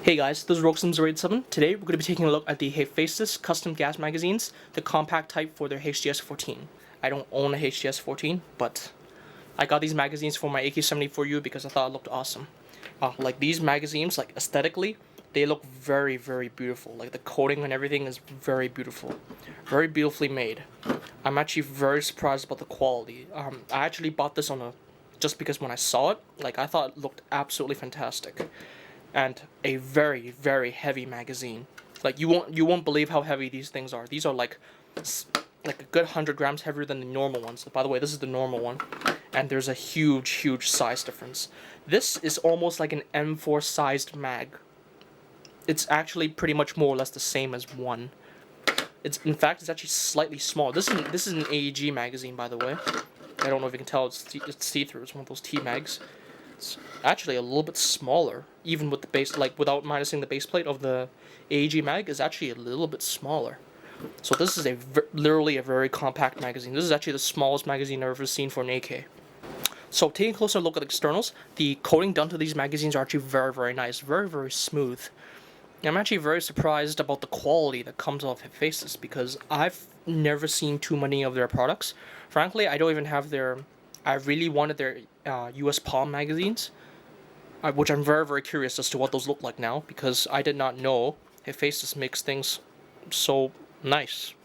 Hey guys, this is Roxum087. Today we're going to be taking a look at the Hephaestus custom gas magazines, the compact type for their HTS-14. I don't own a HTS-14, but I got these magazines for my AK-74U because I thought it looked awesome. Like these magazines, like aesthetically, they look very, very beautiful. Like the coating and everything is very beautiful. Very beautifully made. I'm actually very surprised about the quality. I actually bought this just because when I saw it, like I thought it looked absolutely fantastic. And a very, very heavy magazine. Like you won't believe how heavy these things are. These are like a good 100 grams heavier than the normal ones. By the way, this is the normal one, and there's a huge size difference. This is almost like an M4 sized mag. It's actually pretty much more or less the same as one. In fact, it's actually slightly small. This is an AEG magazine, by the way. I don't know if you can tell. It's see-through. It's one of those T-mags. It's actually a little bit smaller, even with the base, like without minusing the base plate of the AEG mag, is actually a little bit smaller. So this is literally a very compact magazine. This is actually the smallest magazine I've ever seen for an AK. So taking a closer look at the externals, the coating done to these magazines are actually very, very nice, very, very smooth. And I'm actually very surprised about the quality that comes off Hephaestus because I've never seen too many of their products. Frankly, I don't even have their. I really wanted their US Palm magazines, which I'm very, very curious as to what those look like now, because I did not know Hephaestus makes things so nice.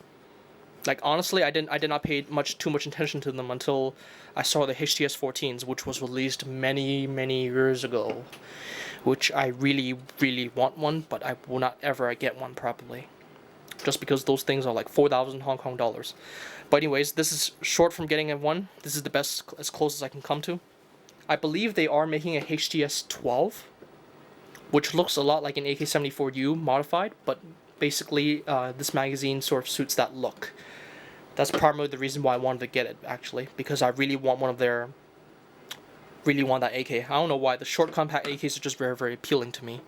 Like honestly, I did not pay too much attention to them until I saw the HTS-14s, which was released many years ago, which I really want one, but I will not ever get one probably. Just because those things are like 4,000 Hong Kong dollars. But anyways, this is short from getting a one. This is the best, as close as I can come to. I believe they are making a HTS-12, which looks a lot like an AK-74U modified, but basically this magazine sort of suits that look. That's primarily the reason why I wanted to get it, actually, because I really want that AK. I don't know why, the short compact AKs are just very appealing to me.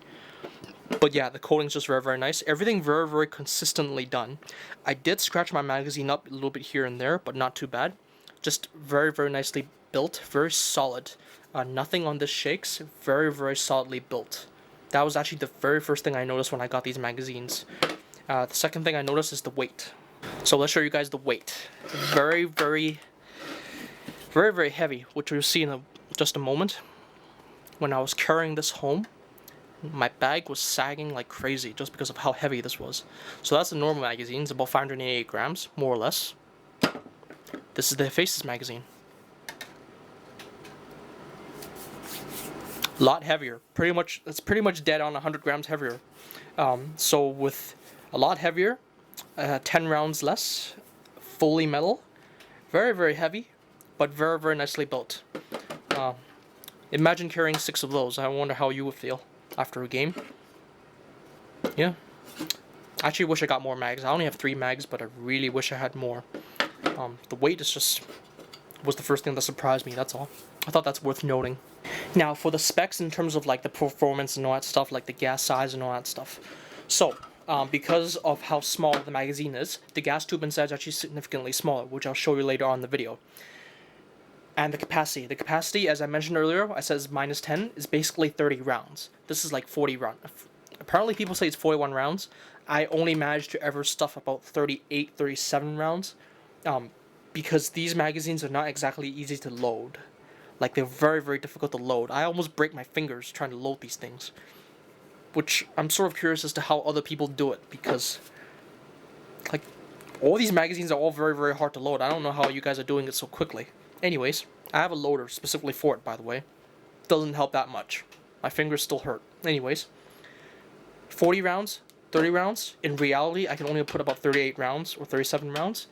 But yeah, the coating's just very nice. Everything very consistently done. I did scratch my magazine up a little bit here and there, but not too bad. Just very nicely built, very solid. Nothing on this shakes. Very solidly built. That was actually the very first thing I noticed when I got these magazines. The second thing I noticed is the weight. So let's show you guys the weight. Very heavy, which we'll see in just a moment. When I was carrying this home, my bag was sagging like crazy just because of how heavy this was. So that's the normal magazine. It's about 588 grams, more or less. This is the Hephaestus magazine. A lot heavier. It's pretty much dead on 100 grams heavier. So with a lot heavier, 10 rounds less, fully metal, very heavy, but very nicely built. Imagine carrying 6 of those. I wonder how you would feel after a game. Yeah. I actually wish I got more mags. I only have 3 mags, but I really wish I had more. The weight was the first thing that surprised me, that's all. I thought that's worth noting. Now, for the specs in terms of like the performance and all that stuff, like the gas size and all that stuff. So, because of how small the magazine is, the gas tube inside is actually significantly smaller, which I'll show you later on in the video. And the capacity, as I mentioned earlier, I said is -10, is basically 30 rounds. This is like 40 rounds. Apparently people say it's 41 rounds. I only managed to ever stuff about 38, 37 rounds, because these magazines are not exactly easy to load. Like, they're very difficult to load. I almost break my fingers trying to load these things. Which, I'm sort of curious as to how other people do it, because, like, all these magazines are all very hard to load. I don't know how you guys are doing it so quickly. Anyways, I have a loader specifically for it, by the way. Doesn't help that much. My fingers still hurt. Anyways, 40 rounds, 30 rounds. In reality, I can only put about 38 rounds or 37 rounds.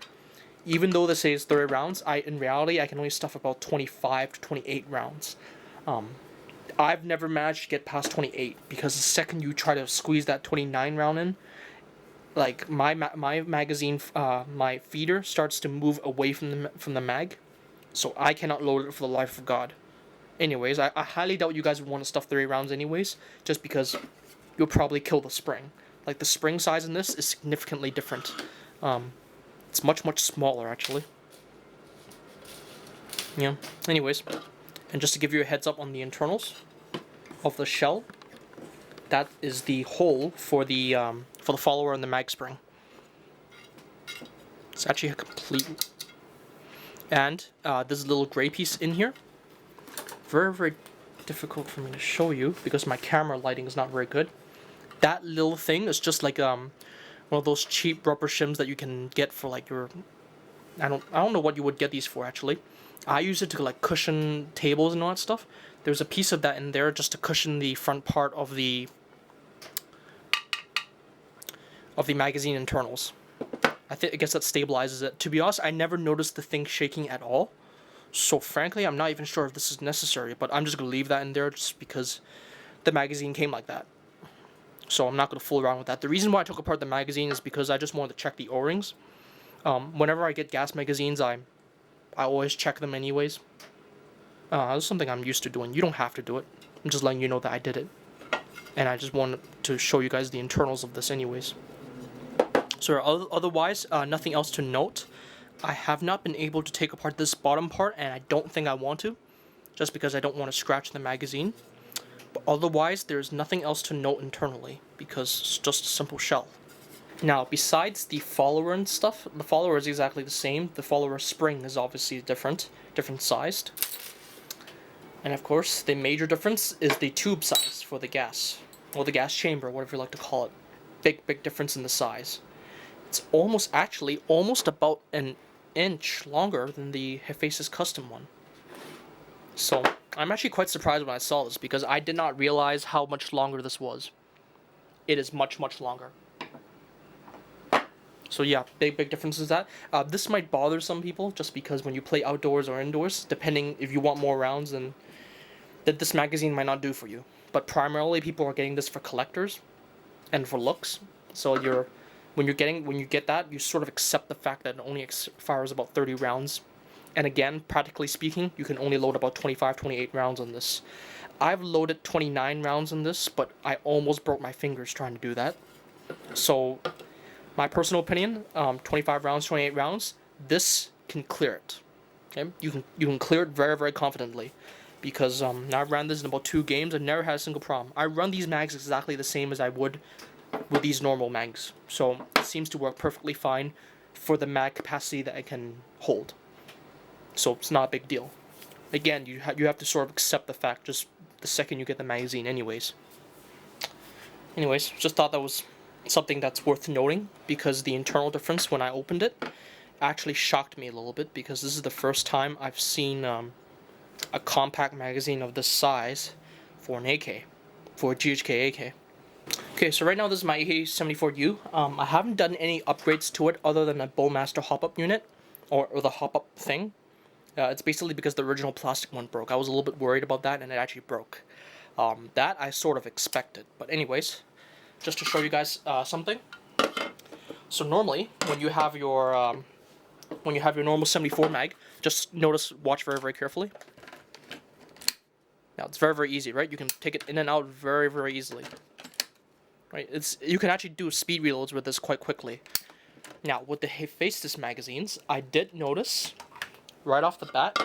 Even though this says 30 rounds, in reality, I can only stuff about 25 to 28 rounds. I've never managed to get past 28, because the second you try to squeeze that 29 round in, like, my magazine, my feeder starts to move away from the mag. So I cannot load it for the life of God. Anyways, I highly doubt you guys would want to stuff 30 rounds anyways, just because you'll probably kill the spring. Like, the spring size in this is significantly different. It's much smaller, actually. Yeah, anyways. And just to give you a heads up on the internals of the shell, that is the hole for the follower and the mag spring. It's actually a complete. And there's a little gray piece in here. Very, very difficult for me to show you because my camera lighting is not very good. That little thing is just like one of those cheap rubber shims that you can get for like your. I don't know what you would get these for actually. I use it to like cushion tables and all that stuff. There's a piece of that in there just to cushion the front part of the magazine internals. I guess that stabilizes it. To be honest, I never noticed the thing shaking at all. So frankly, I'm not even sure if this is necessary, but I'm just going to leave that in there just because the magazine came like that. So I'm not going to fool around with that. The reason why I took apart the magazine is because I just wanted to check the O-rings. Whenever I get gas magazines, I always check them anyways. That's something I'm used to doing. You don't have to do it. I'm just letting you know that I did it. And I just wanted to show you guys the internals of this anyways. So otherwise, nothing else to note. I have not been able to take apart this bottom part, and I don't think I want to, just because I don't want to scratch the magazine. But otherwise, there's nothing else to note internally, because it's just a simple shell. Now, besides the follower and stuff, the follower is exactly the same. The follower spring is obviously different sized. And of course, the major difference is the tube size for the gas, or the gas chamber, whatever you like to call it. Big difference in the size. It's almost about an inch longer than the Hephaestus custom one. So I'm actually quite surprised when I saw this because I did not realize how much longer this was. It is much longer. So yeah, big difference is that. This might bother some people just because when you play outdoors or indoors, depending if you want more rounds, then that this magazine might not do for you. But primarily people are getting this for collectors and for looks. So when you get that, you sort of accept the fact that it only fires about 30 rounds. And again, practically speaking, you can only load about 25, 28 rounds on this. I've loaded 29 rounds on this, but I almost broke my fingers trying to do that. So, my personal opinion, 25 rounds, 28 rounds, this can clear it. Okay, you can clear it very confidently, because now I've ran this in about 2 games and never had a single problem. I run these mags exactly the same as I would with these normal mags, so it seems to work perfectly fine for the mag capacity that I can hold. So it's not a big deal. Again, you have to sort of accept the fact just the second you get the magazine anyways. Anyways, just thought that was something that's worth noting, because the internal difference when I opened it actually shocked me a little bit, because this is the first time I've seen a compact magazine of this size for an AK, for a GHK AK. Okay, so right now this is my AK-74U. I haven't done any upgrades to it other than a Bowmaster hop-up unit, or the hop-up thing. It's basically because the original plastic one broke. I was a little bit worried about that, and it actually broke. That I sort of expected. But anyways, just to show you guys something. So normally, when you have your normal 74 mag, just watch very carefully. Now it's very easy, right? You can take it in and out very easily. Right? You can actually do speed reloads with this quite quickly. Now with the Hephaestus magazines, I did notice right off the bat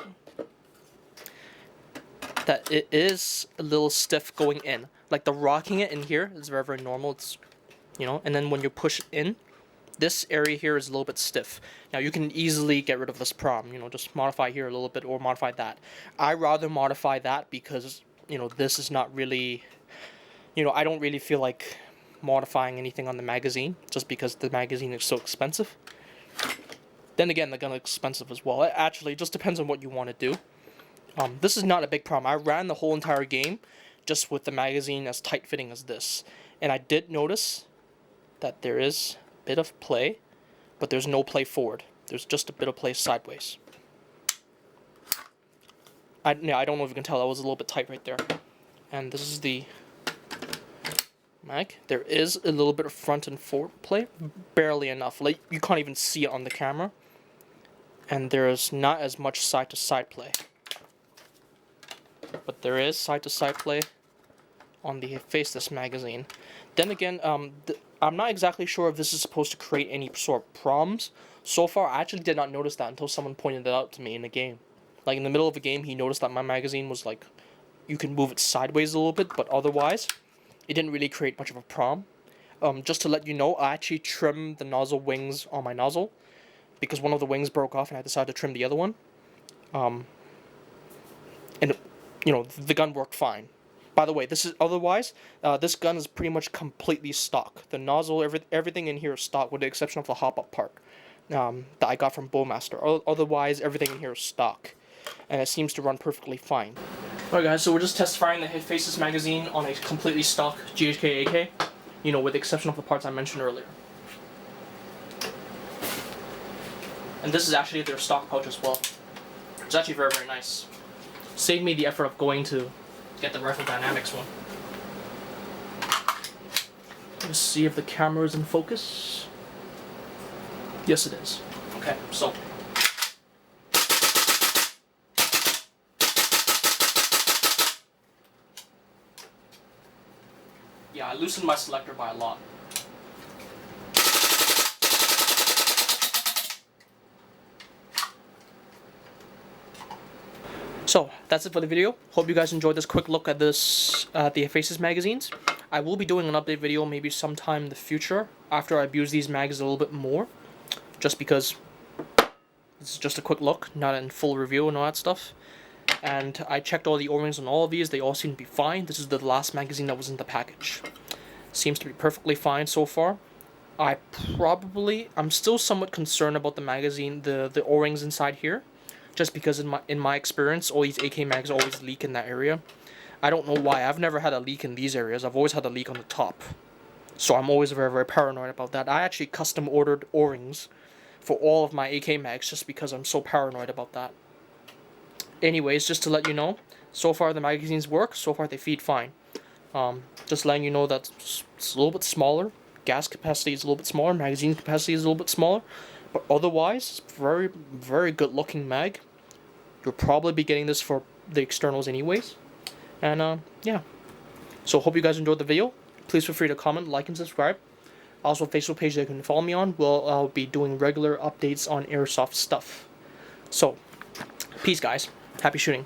that it is a little stiff going in. Like the rocking it in here is very normal. It's, and then when you push in, this area here is a little bit stiff. Now you can easily get rid of this problem, just modify here a little bit or modify that. I rather modify that because, this is not really, I don't really feel like modifying anything on the magazine just because the magazine is so expensive. Then again, the gun is expensive as well. It actually just depends on what you want to do. This is not a big problem. I ran the whole entire game just with the magazine as tight-fitting as this. And I did notice that there is a bit of play, but there's no play forward. There's just a bit of play sideways. I don't know if you can tell, that was a little bit tight right there. And this is the mag. There is a little bit of front and forward play, barely enough. Like, you can't even see it on the camera. And there is not as much side-to-side play. But there is side-to-side play on the Hephaestus magazine. Then again, I'm not exactly sure if this is supposed to create any sort of problems. So far, I actually did not notice that until someone pointed it out to me in the game. Like, in the middle of a game, he noticed that my magazine was like, you can move it sideways a little bit, but otherwise, it didn't really create much of a problem. Just to let you know, I actually trimmed the nozzle wings on my nozzle because one of the wings broke off and I decided to trim the other one. And you know, the gun worked fine. By the way, this gun is pretty much completely stock. The nozzle, everything in here is stock with the exception of the hop-up part that I got from Bowmaster. Otherwise, everything in here is stock, and it seems to run perfectly fine. Alright guys, so we're just test firing the Hephaestus magazine on a completely stock GHK AK, you know, with the exception of the parts I mentioned earlier. And this is actually their stock pouch as well. It's actually very, very nice. Saved me the effort of going to get the Rifle Dynamics one. Let's see if the camera is in focus. Yes, it is. Okay, so. Yeah, I loosened my selector by a lot. So, that's it for the video. Hope you guys enjoyed this quick look at the Hephaestus magazines. I will be doing an update video maybe sometime in the future after I abuse these mags a little bit more. Just because this is just a quick look, not in full review and all that stuff. And I checked all the O-rings on all of these. They all seem to be fine. This is the last magazine that was in the package. Seems to be perfectly fine so far. I'm still somewhat concerned about the magazine, the O-rings inside here. Just because in my experience, all these AK mags always leak in that area. I don't know why. I've never had a leak in these areas. I've always had a leak on the top. So I'm always very, very paranoid about that. I actually custom ordered O-rings for all of my AK mags just because I'm so paranoid about that. Anyways, just to let you know, so far the magazines work. So far they feed fine. Just letting you know that it's a little bit smaller. Gas capacity is a little bit smaller. Magazine capacity is a little bit smaller. But otherwise, it's very, very good looking mag. You'll probably be getting this for the externals anyways. And yeah. So hope you guys enjoyed the video. Please feel free to comment, like, and subscribe. Also a Facebook page that you can follow me on. I'll be doing regular updates on airsoft stuff. So, peace guys. Happy shooting.